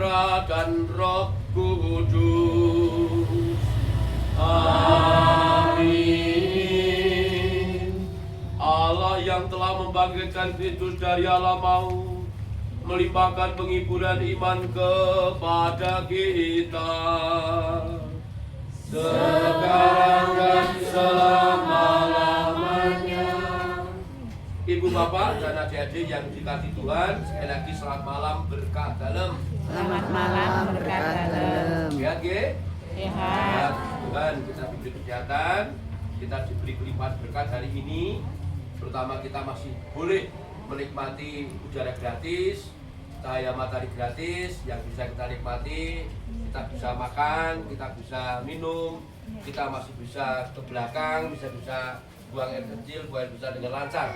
Putra dan Roh Kudus. Amin. Allah yang telah membangkitkan Kristus dari alam maut, melimpahkan penghiburan iman kepada kita, sekarang dan selama-lamanya. Ibu bapak dan adik-adik yang dikasihi Tuhan, sekali lagi selamat malam berkah dalam. Selamat malam berkah dalam. Sehat ge? Sehat. Tuhan kita diberi kesehatan, kita diberi kelimpahan berkat hari ini. Terutama kita masih boleh menikmati udara gratis, cahaya matahari gratis yang bisa kita nikmati. Kita bisa makan, kita bisa minum, kita masih bisa ke belakang, bisa buang air kecil, buang air besar dengan lancar.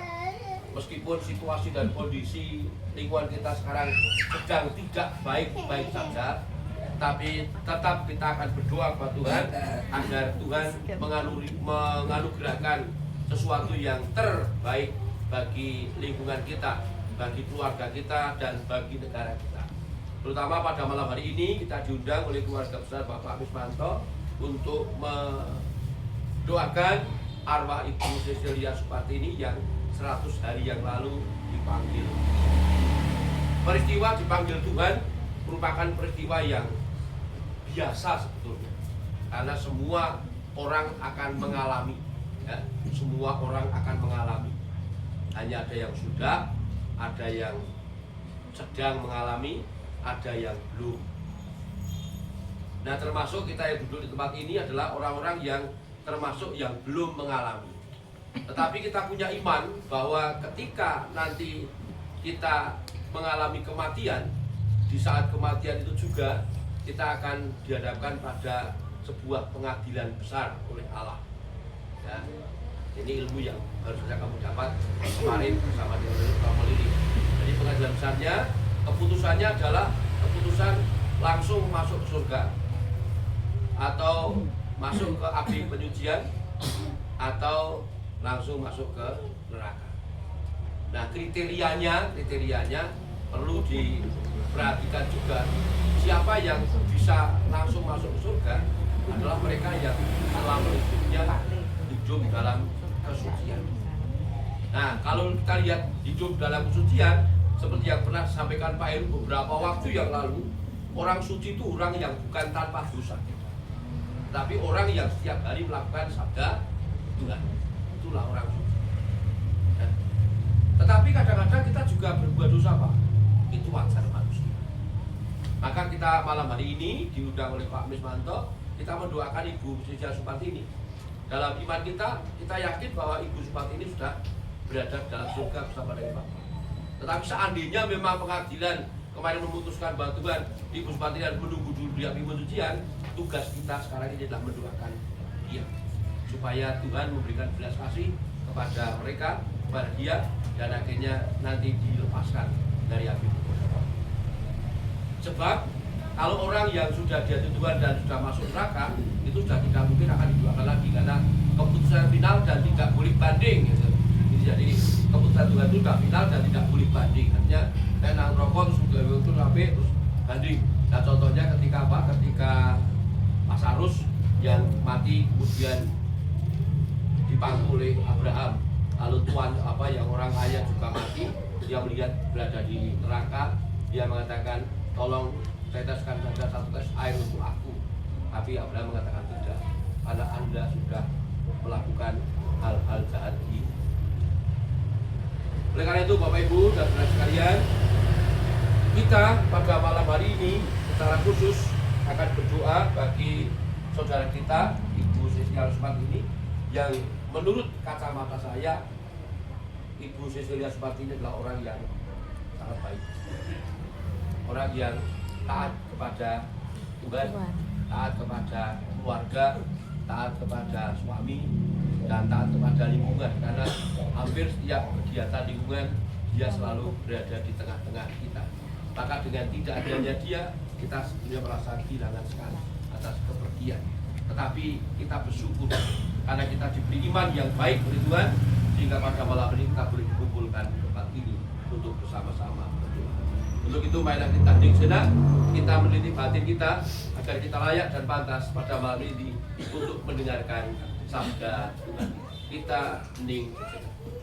Meskipun situasi dan kondisi lingkungan kita sekarang sedang tidak baik-baik saja, tapi tetap kita akan berdoa kepada Tuhan agar Tuhan menganugerahkan sesuatu yang terbaik bagi lingkungan kita, bagi keluarga kita, dan bagi negara kita. Terutama pada malam hari ini kita diundang oleh keluarga besar Bapak Mismanto untuk mendoakan arwah Ibu Cecilia Supartini yang 100 hari yang lalu dipanggil. Peristiwa dipanggil Tuhan merupakan peristiwa yang biasa sebetulnya, karena semua orang akan mengalami, ya, semua orang akan mengalami. Hanya ada yang sudah, ada yang sedang mengalami, ada yang belum. Nah, termasuk kita yang duduk di tempat ini adalah orang-orang yang termasuk yang belum mengalami. Tetapi kita punya iman bahwa ketika nanti kita mengalami kematian, di saat kematian itu juga kita akan dihadapkan pada sebuah pengadilan besar oleh Allah. Ya, ini ilmu yang baru saja kamu dapat kemarin bersama dengan kamu Lili. Jadi pengadilan besarnya, keputusannya adalah keputusan langsung masuk ke surga, atau masuk ke api penyucian, atau langsung masuk ke neraka. Nah, kriterianya perlu diperhatikan juga. Siapa yang bisa langsung masuk ke surga adalah mereka yang selama hidupnya hidup dalam kesucian. Nah, kalau kita lihat hidup dalam kesucian, seperti yang pernah disampaikan Pak Heru beberapa waktu yang lalu, orang suci itu orang yang bukan tanpa dosa, tapi orang yang setiap hari melakukan sabda Tuhan. Itulah orang suci. Ya. Tetapi kadang-kadang kita juga berbuat dosa, Pak. Itu wajar manusia. Maka kita malam hari ini diundang oleh Pak Mismanto, kita mendoakan Ibu Cecilia Supartini. Dalam iman kita yakin bahwa Ibu Supartini sudah berada dalam surga bersama dengan Bapak. Tetapi seandainya memang pengadilan kemarin memutuskan bahwa Tuhan Ibu Supartini menunggu dulu di api penyucian, tugas kita sekarang ini adalah mendoakan dia, supaya Tuhan memberikan belas kasih kepada mereka, kepada dia, dan akhirnya nanti dilepaskan dari api penyucian. Sebab kalau orang yang sudah jatuh Tuhan dan sudah masuk neraka, itu sudah tidak mungkin akan didoakan lagi, karena keputusan final dan tidak boleh banding gitu. Jadi keputusan Tuhan itu sudah final dan tidak boleh banding. Artinya saya nang rokok terus itu sampai terus banding. Nah, contohnya ketika apa? Ketika Lazarus yang mati kemudian dipanggil oleh Abraham, lalu Tuhan yang orang kaya juga mati, dia melihat berada di neraka, dia mengatakan, tolong teteskan saja satu tes air untuk aku. Tapi Abraham mengatakan tidak, karena Anda sudah melakukan hal-hal jahat ini. Oleh karena itu Bapak Ibu dan saudara sekalian, kita pada malam hari ini secara khusus akan berdoa bagi saudara kita Ibu Cecilia Supartini, yang menurut kacamata saya Ibu Cecilia Supartini adalah orang yang sangat baik, orang yang taat kepada Tuhan, taat kepada keluarga, taat kepada suami, dan taat kepada lingkungan. Karena hampir setiap kegiatan lingkungan dia selalu berada di tengah-tengah kita. Maka dengan tidak adanya dia, kita sebenarnya merasa kehilangan sekali atas kepergian. Tetapi kita bersyukur karena kita diberi iman yang baik oleh Tuhan, sehingga pada malam ini kita boleh dikumpulkan di tempat ini untuk bersama-sama berdoa. Untuk itu marilah kita hening sejenak, kita meneliti batin kita agar kita layak dan pantas pada malam ini untuk mendengarkan sabda Tuhan. Kita hening sejenak.